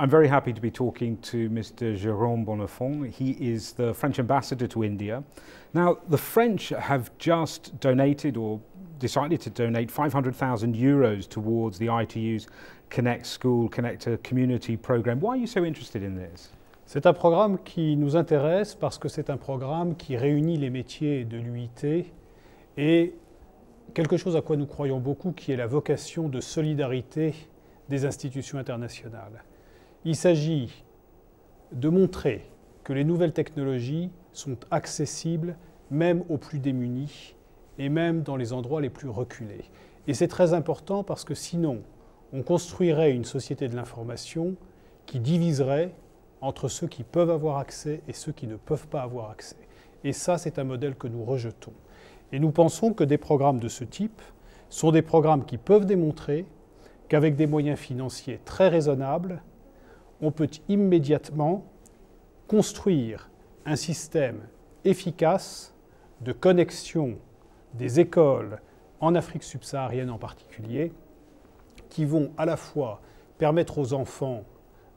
I'm very happy to be talking to Mr. Jérôme Bonnafont. He is the French ambassador to India. Now, the French have just donated or decided to donate 500,000 euros towards the ITU's Connect School, Connect a Community program. Why are you so interested in this? C'est un programme qui nous intéresse parce que c'est un programme qui réunit les métiers de l'UIT et quelque chose à quoi nous croyons beaucoup, qui est la vocation de solidarité des institutions internationales. Il s'agit de montrer que les nouvelles technologies sont accessibles même aux plus démunis et même dans les endroits les plus reculés. Et c'est très important parce que sinon, on construirait une société de l'information qui diviserait entre ceux qui peuvent avoir accès et ceux qui ne peuvent pas avoir accès. Et ça, c'est un modèle que nous rejetons. Et nous pensons que des programmes de ce type sont des programmes qui peuvent démontrer qu'avec des moyens financiers très raisonnables, on peut immédiatement construire un système efficace de connexion des écoles en Afrique subsaharienne en particulier, qui vont à la fois permettre aux enfants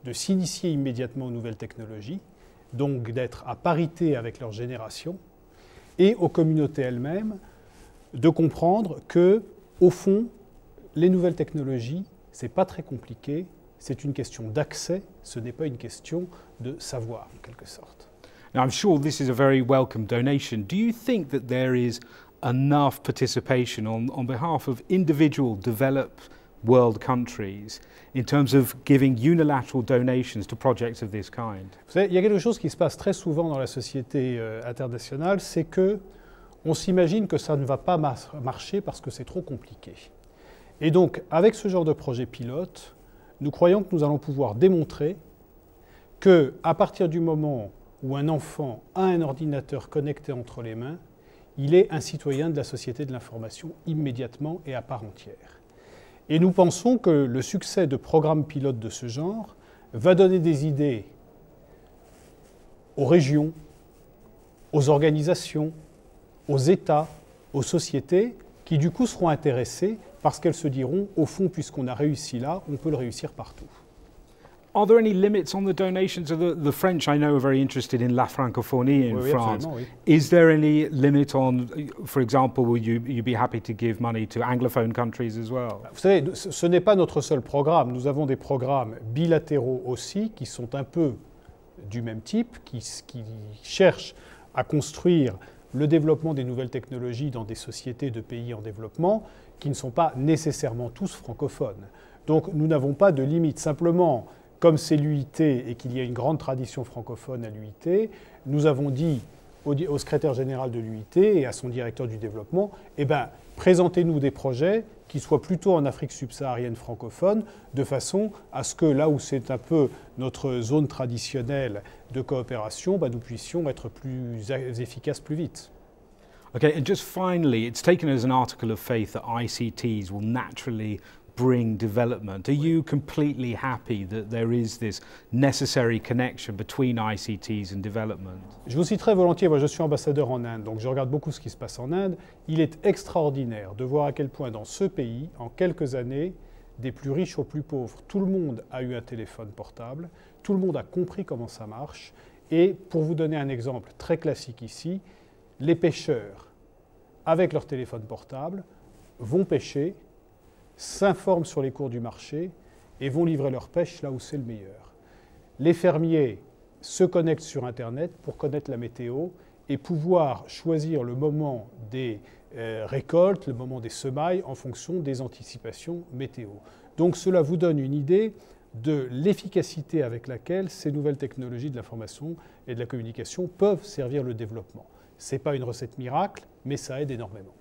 de s'initier immédiatement aux nouvelles technologies, donc d'être à parité avec leur génération, et aux communautés elles-mêmes de comprendre que, au fond, les nouvelles technologies, ce n'est pas très compliqué, c'est une question d'accès, ce n'est pas une question de savoir, en quelque sorte. Now, I'm sure this is a very welcome donation. Do you think that there is enough participation on behalf of individual developed world countries in terms of giving unilateral donations to projects of this kind? Vous savez, il y a quelque chose qui se passe très souvent dans la société internationale, c'est que on s'imagine que ça ne va pas marcher parce que c'est trop compliqué. Et donc, avec ce genre de projet pilote, nous croyons que nous allons pouvoir démontrer qu'à partir du moment où un enfant a un ordinateur connecté entre les mains, il est un citoyen de la société de l'information immédiatement et à part entière. Et nous pensons que le succès de programmes pilotes de ce genre va donner des idées aux régions, aux organisations, aux États, aux sociétés, qui du coup seront intéressés parce qu'elles se diront, au fond, puisqu'on a réussi là, on peut le réussir partout. Are there any limits on the donations? The French, I know, are very interested in la francophonie in France. Oui. Is there any limit on, for example, will you be happy to give money to anglophone countries as well? Vous savez, ce n'est pas notre seul programme. Nous avons des programmes bilatéraux aussi qui sont un peu du même type, qui cherchent à construire le développement des nouvelles technologies dans des sociétés de pays en développement qui ne sont pas nécessairement tous francophones. Donc nous n'avons pas de limite. Simplement, comme c'est l'UIT et qu'il y a une grande tradition francophone à l'UIT, nous avons dit au secrétaire général de l'UIT et à son directeur du développement, eh bien, présentez-nous des projets qui soient plutôt en Afrique subsaharienne francophone, de façon à ce que là où c'est un peu notre zone traditionnelle de coopération, nous puissions être plus efficaces plus vite. Okay, and just finally, it's taken as an article of faith that ICTs will naturally bring development. Are you completely happy that there is this necessary connection between ICTs and development? Je vous citerai volontiers, moi je suis ambassadeur en Inde, donc je regarde beaucoup ce qui se passe en Inde. Il est extraordinaire de voir à quel point dans ce pays, en quelques années, des plus riches aux plus pauvres, tout le monde a eu un téléphone portable, tout le monde a compris comment ça marche. Et pour vous donner un exemple très classique ici, les pêcheurs, avec leur téléphone portable, vont pêcher, s'informent sur les cours du marché et vont livrer leur pêche là où c'est le meilleur. Les fermiers se connectent sur Internet pour connaître la météo et pouvoir choisir le moment des récoltes, le moment des semailles en fonction des anticipations météo. Donc cela vous donne une idée de l'efficacité avec laquelle ces nouvelles technologies de l'information et de la communication peuvent servir le développement. Ce n'est pas une recette miracle, mais ça aide énormément.